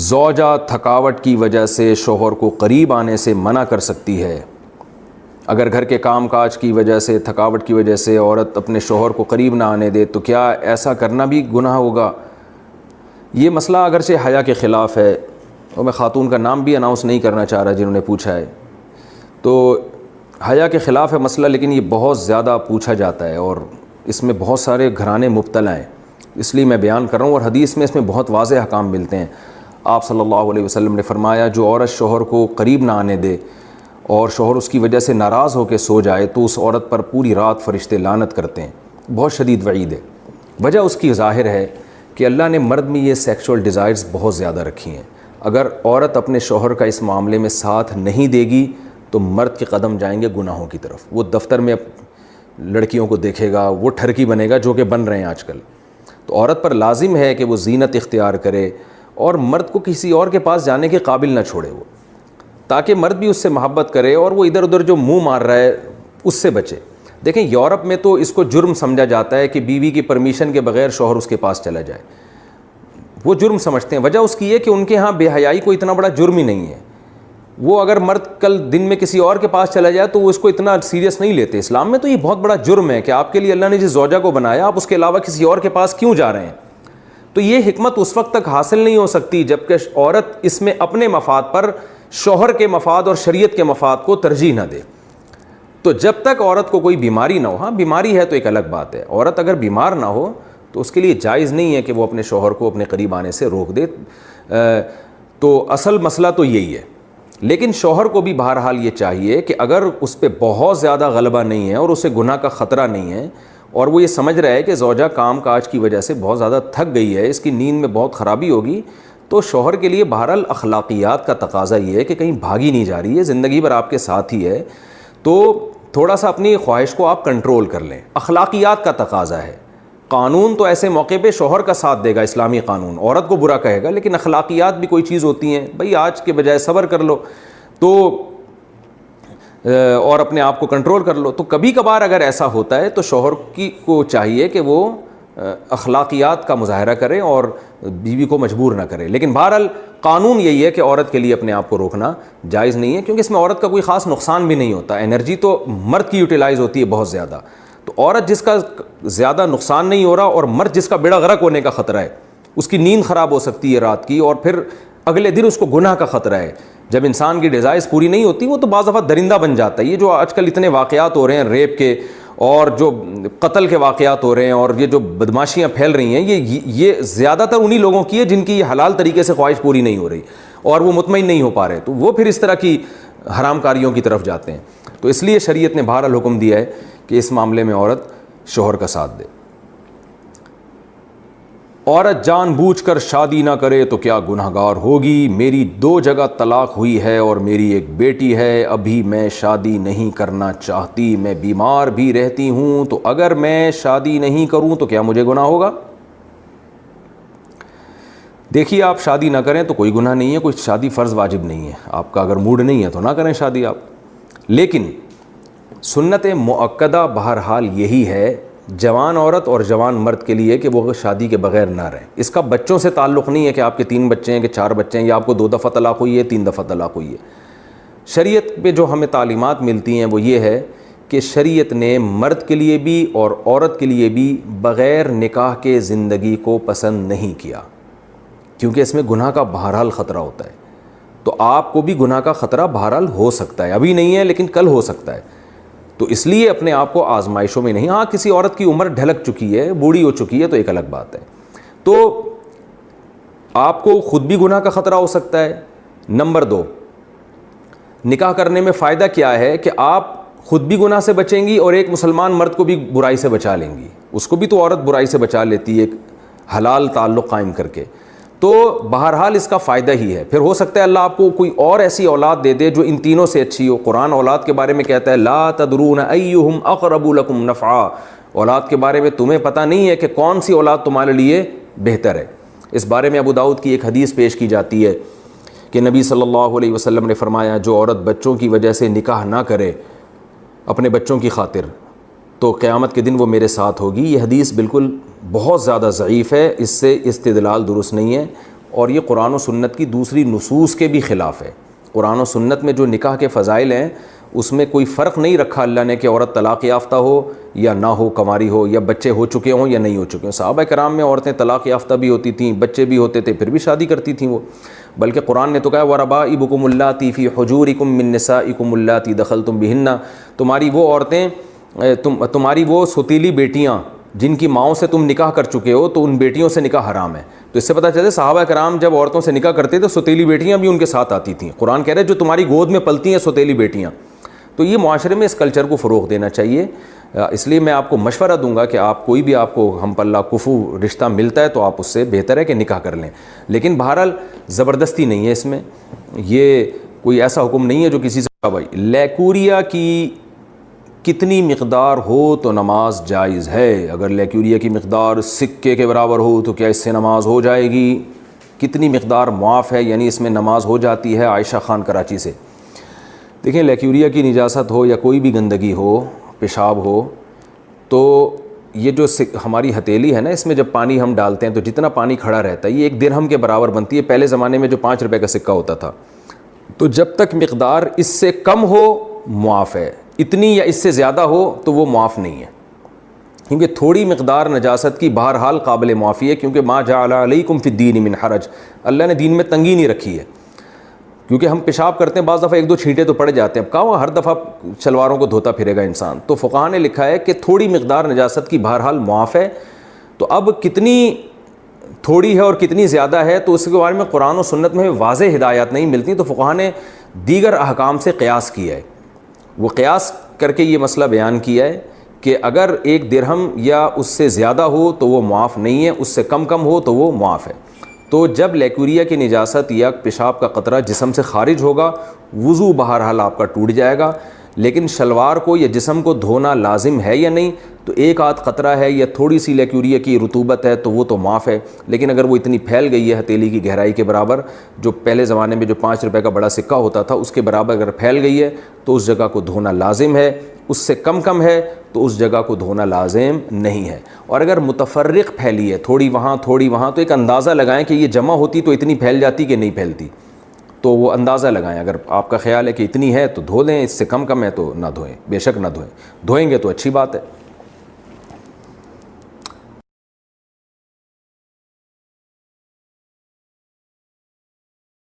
زوجہ تھکاوٹ کی وجہ سے شوہر کو قریب آنے سے منع کر سکتی ہے۔ اگر گھر کے کام کاج کی وجہ سے، تھکاوٹ کی وجہ سے عورت اپنے شوہر کو قریب نہ آنے دے تو کیا ایسا کرنا بھی گناہ ہوگا؟ یہ مسئلہ اگرچہ حیا کے خلاف ہے، اور میں خاتون کا نام بھی اناؤنس نہیں کرنا چاہ رہا جنہوں نے پوچھا ہے، تو حیا کے خلاف ہے مسئلہ، لیکن یہ بہت زیادہ پوچھا جاتا ہے اور اس میں بہت سارے گھرانے مبتلا ہیں، اس لیے میں بیان کر رہا ہوں، اور حدیث میں اس میں بہت واضح احکام ملتے ہیں۔ آپ صلی اللہ علیہ وسلم نے فرمایا جو عورت شوہر کو قریب نہ آنے دے اور شوہر اس کی وجہ سے ناراض ہو کے سو جائے تو اس عورت پر پوری رات فرشتے لعنت کرتے ہیں۔ بہت شدید وعید ہے۔ وجہ اس کی ظاہر ہے کہ اللہ نے مرد میں یہ سیکشول ڈیزائرز بہت زیادہ رکھی ہیں۔ اگر عورت اپنے شوہر کا اس معاملے میں ساتھ نہیں دے گی تو مرد کے قدم جائیں گے گناہوں کی طرف۔ وہ دفتر میں لڑکیوں کو دیکھے گا، وہ ٹھرکی بنے گا جو کہ بن رہے ہیں آج کل۔ تو عورت پر لازم ہے کہ وہ زینت اختیار کرے اور مرد کو کسی اور کے پاس جانے کے قابل نہ چھوڑے وہ، تاکہ مرد بھی اس سے محبت کرے اور وہ ادھر ادھر جو منہ مار رہا ہے اس سے بچے۔ دیکھیں یورپ میں تو اس کو جرم سمجھا جاتا ہے کہ بیوی کی پرمیشن کے بغیر شوہر اس کے پاس چلا جائے، وہ جرم سمجھتے ہیں۔ وجہ اس کی ہے کہ ان کے ہاں بے حیائی کو اتنا بڑا جرم ہی نہیں ہے۔ وہ اگر مرد کل دن میں کسی اور کے پاس چلا جائے تو وہ اس کو اتنا سیریس نہیں لیتے۔ اسلام میں تو یہ بہت بڑا جرم ہے کہ آپ کے لیے اللہ نے جس زوجہ کو بنایا آپ اس کے علاوہ کسی اور کے پاس کیوں جا رہے ہیں۔ تو یہ حکمت اس وقت تک حاصل نہیں ہو سکتی جب کہ عورت اس میں اپنے مفاد پر شوہر کے مفاد اور شریعت کے مفاد کو ترجیح نہ دے۔ تو جب تک عورت کو کوئی بیماری نہ ہو، ہاں بیماری ہے تو ایک الگ بات ہے، عورت اگر بیمار نہ ہو تو اس کے لیے جائز نہیں ہے کہ وہ اپنے شوہر کو اپنے قریب آنے سے روک دے۔ تو اصل مسئلہ تو یہی ہے۔ لیکن شوہر کو بھی بہرحال یہ چاہیے کہ اگر اس پہ بہت زیادہ غلبہ نہیں ہے اور اسے گناہ کا خطرہ نہیں ہے اور وہ یہ سمجھ رہا ہے کہ زوجہ کام کاج کی وجہ سے بہت زیادہ تھک گئی ہے، اس کی نیند میں بہت خرابی ہوگی، تو شوہر کے لیے بہرحال اخلاقیات کا تقاضا یہ ہے کہ کہیں بھاگی نہیں جا رہی ہے، زندگی بھر آپ کے ساتھ ہی ہے، تو تھوڑا سا اپنی خواہش کو آپ کنٹرول کر لیں۔ اخلاقیات کا تقاضا ہے۔ قانون تو ایسے موقع پہ شوہر کا ساتھ دے گا، اسلامی قانون عورت کو برا کہے گا، لیکن اخلاقیات بھی کوئی چیز ہوتی ہیں، بھئی آج کے بجائے صبر کر لو تو اور اپنے آپ کو کنٹرول کر لو۔ تو کبھی کبھار اگر ایسا ہوتا ہے تو شوہر کو چاہیے کہ وہ اخلاقیات کا مظاہرہ کرے اور بیوی کو مجبور نہ کرے، لیکن بہرحال قانون یہی ہے کہ عورت کے لیے اپنے آپ کو روکنا جائز نہیں ہے، کیونکہ اس میں عورت کا کوئی خاص نقصان بھی نہیں ہوتا۔ انرجی تو مرد کی یوٹیلائز ہوتی ہے بہت زیادہ، تو عورت جس کا زیادہ نقصان نہیں ہو رہا اور مرد جس کا بیڑا غرق ہونے کا خطرہ ہے، اس کی نیند خراب ہو سکتی ہے رات کی اور پھر اگلے دن اس کو گناہ کا خطرہ ہے۔ جب انسان کی ڈیزائرز پوری نہیں ہوتی وہ تو بعض دفعہ درندہ بن جاتا ہے۔ یہ جو آج کل اتنے واقعات ہو رہے ہیں ریپ کے اور جو قتل کے واقعات ہو رہے ہیں اور یہ جو بدماشیاں پھیل رہی ہیں، یہ زیادہ تر انہی لوگوں کی ہے جن کی یہ حلال طریقے سے خواہش پوری نہیں ہو رہی اور وہ مطمئن نہیں ہو پا رہے، تو وہ پھر اس طرح کی حرام کاریوں کی طرف جاتے ہیں۔ تو اس لیے شریعت نے بہرحال حکم دیا ہے کہ اس معاملے میں عورت شوہر کا ساتھ دے۔ عورت جان بوجھ کر شادی نہ کرے تو کیا گناہ گار ہوگی؟ میری 2 جگہ طلاق ہوئی ہے اور میری ایک بیٹی ہے، ابھی میں شادی نہیں کرنا چاہتی، میں بیمار بھی رہتی ہوں، تو اگر میں شادی نہیں کروں تو کیا مجھے گناہ ہوگا؟ دیکھیے آپ شادی نہ کریں تو کوئی گناہ نہیں ہے، کوئی شادی فرض واجب نہیں ہے، آپ کا اگر موڈ نہیں ہے تو نہ کریں شادی آپ، لیکن سنت مؤکدہ بہرحال یہی ہے جوان عورت اور جوان مرد کے لیے کہ وہ شادی کے بغیر نہ رہیں۔ اس کا بچوں سے تعلق نہیں ہے کہ آپ کے 3 بچے ہیں کہ 4 بچے ہیں یا آپ کو 2 دفعہ طلاق ہوئی ہے 3 دفعہ طلاق ہوئی ہے۔ شریعت میں جو ہمیں تعلیمات ملتی ہیں وہ یہ ہے کہ شریعت نے مرد کے لیے بھی اور عورت کے لیے بھی بغیر نکاح کے زندگی کو پسند نہیں کیا، کیونکہ اس میں گناہ کا بہرحال خطرہ ہوتا ہے۔ تو آپ کو بھی گناہ کا خطرہ بہرحال ہو سکتا ہے، ابھی نہیں ہے لیکن کل ہو سکتا ہے، تو اس لیے اپنے آپ کو آزمائشوں میں نہیں۔ ہاں کسی عورت کی عمر ڈھلک چکی ہے، بوڑھی ہو چکی ہے تو ایک الگ بات ہے، تو آپ کو خود بھی گناہ کا خطرہ ہو سکتا ہے۔ نمبر 2، نکاح کرنے میں فائدہ کیا ہے کہ آپ خود بھی گناہ سے بچیں گی اور ایک مسلمان مرد کو بھی برائی سے بچا لیں گی، اس کو بھی تو عورت برائی سے بچا لیتی ہے ایک حلال تعلق قائم کر کے، تو بہرحال اس کا فائدہ ہی ہے۔ پھر ہو سکتا ہے اللہ آپ کو کوئی اور ایسی اولاد دے دے جو ان تینوں سے اچھی ہو۔ قرآن اولاد کے بارے میں کہتا ہے لا تدرون ایہم اقرب لکم نفعا، اولاد کے بارے میں تمہیں پتہ نہیں ہے کہ کون سی اولاد تمہارے لیے بہتر ہے۔ اس بارے میں ابو داؤد کی ایک حدیث پیش کی جاتی ہے کہ نبی صلی اللہ علیہ وسلم نے فرمایا جو عورت بچوں کی وجہ سے نکاح نہ کرے اپنے بچوں کی خاطر تو قیامت کے دن وہ میرے ساتھ ہوگی۔ یہ حدیث بالکل بہت زیادہ ضعیف ہے، اس سے استدلال درست نہیں ہے، اور یہ قرآن و سنت کی دوسری نصوص کے بھی خلاف ہے۔ قرآن و سنت میں جو نکاح کے فضائل ہیں اس میں کوئی فرق نہیں رکھا اللہ نے کہ عورت طلاق یافتہ ہو یا نہ ہو، کنواری ہو، یا بچے ہو چکے ہوں یا نہیں ہو چکے ہوں۔ صحابہ کرام میں عورتیں طلاق یافتہ بھی ہوتی تھیں، بچے بھی ہوتے تھے، پھر بھی شادی کرتی تھیں وہ، بلکہ قرآن نے تو کہا وَرَبَائِبُكُمُ اللَّاتِي فِي حُجُورِكُم مِّن نِّسَائِكُمُ اللَّاتِي دَخَلْتُم بِهِنَّ، تمہاری وہ عورتیں، تمہاری وہ ستیلی بیٹیاں جن کی ماؤں سے تم نکاح کر چکے ہو، تو ان بیٹیوں سے نکاح حرام ہے۔ تو اس سے پتہ چلتا ہے صحابہ کرام جب عورتوں سے نکاح کرتے تو ستیلی بیٹیاں بھی ان کے ساتھ آتی تھیں۔ قرآن کہہ رہے جو تمہاری گود میں پلتی ہیں ستیلی بیٹیاں۔ تو یہ معاشرے میں اس کلچر کو فروغ دینا چاہیے۔ اس لیے میں آپ کو مشورہ دوں گا کہ آپ کوئی بھی آپ کو ہم پلہ کفو رشتہ ملتا ہے تو آپ اس سے بہتر ہے کہ نکاح کر لیں، لیکن بہرحال زبردستی نہیں ہے اس میں، یہ کوئی ایسا حکم نہیں ہے جو کسی سے بھائی لیکوریا کی کتنی مقدار ہو تو نماز جائز ہے۔ اگر لیکوریا کی مقدار سکے کے برابر ہو تو کیا اس سے نماز ہو جائے گی؟ کتنی مقدار معاف ہے، یعنی اس میں نماز ہو جاتی ہے؟ عائشہ خان کراچی سے۔ دیکھیں لیکوریا کی نجاست ہو یا کوئی بھی گندگی ہو، پیشاب ہو، تو یہ جو ہماری ہتھیلی ہے نا، اس میں جب پانی ہم ڈالتے ہیں تو جتنا پانی کھڑا رہتا ہے یہ 1 درہم کے برابر بنتی ہے۔ پہلے زمانے میں جو 5 روپے کا سکہ ہوتا تھا، تو جب تک مقدار اس سے کم ہو معاف ہے، اتنی یا اس سے زیادہ ہو تو وہ معاف نہیں ہے، کیونکہ تھوڑی مقدار نجاست کی بہرحال قابل معافی ہے، کیونکہ ما جعل علیکم فی الدین من حرج، اللہ نے دین میں تنگی نہیں رکھی ہے۔ کیونکہ ہم پیشاب کرتے ہیں بعض دفعہ 1-2 چھینٹے تو پڑ جاتے ہیں، کہاں ہر دفعہ شلواروں کو دھوتا پھرے گا انسان؟ تو فقہاء نے لکھا ہے کہ تھوڑی مقدار نجاست کی بہرحال معاف ہے۔ تو اب کتنی تھوڑی ہے اور کتنی زیادہ ہے تو اس کے بارے میں قرآن و سنت میں واضح ہدایات نہیں ملتی، تو فقہاء نے دیگر احکام سے قیاس کیا ہے۔ وہ قیاس کر کے یہ مسئلہ بیان کیا ہے کہ اگر 1 درہم یا اس سے زیادہ ہو تو وہ معاف نہیں ہے، اس سے کم ہو تو وہ معاف ہے۔ تو جب لیکوریا کی نجاست یا پیشاب کا قطرہ جسم سے خارج ہوگا، وضو بہرحال آپ کا ٹوٹ جائے گا، لیکن شلوار کو یا جسم کو دھونا لازم ہے یا نہیں؟ تو 1 آدھ قطرہ ہے یا تھوڑی سی لیکوریا کی رطوبت ہے تو وہ تو معاف ہے، لیکن اگر وہ اتنی پھیل گئی ہے ہتھیلی کی گہرائی کے برابر، جو پہلے زمانے میں جو 5 روپے کا بڑا سکہ ہوتا تھا اس کے برابر اگر پھیل گئی ہے تو اس جگہ کو دھونا لازم ہے، اس سے کم ہے تو اس جگہ کو دھونا لازم نہیں ہے۔ اور اگر متفرق پھیلی ہے، تھوڑی وہاں تھوڑی وہاں، تو ایک اندازہ لگائیں کہ یہ جمع ہوتی تو اتنی پھیل جاتی کہ نہیں پھیلتی، تو وہ اندازہ لگائیں۔ اگر آپ کا خیال ہے کہ اتنی ہے تو دھو لیں، اس سے کم ہے تو نہ دھوئیں، بے شک نہ دھوئیں، دھوئیں گے تو اچھی بات ہے۔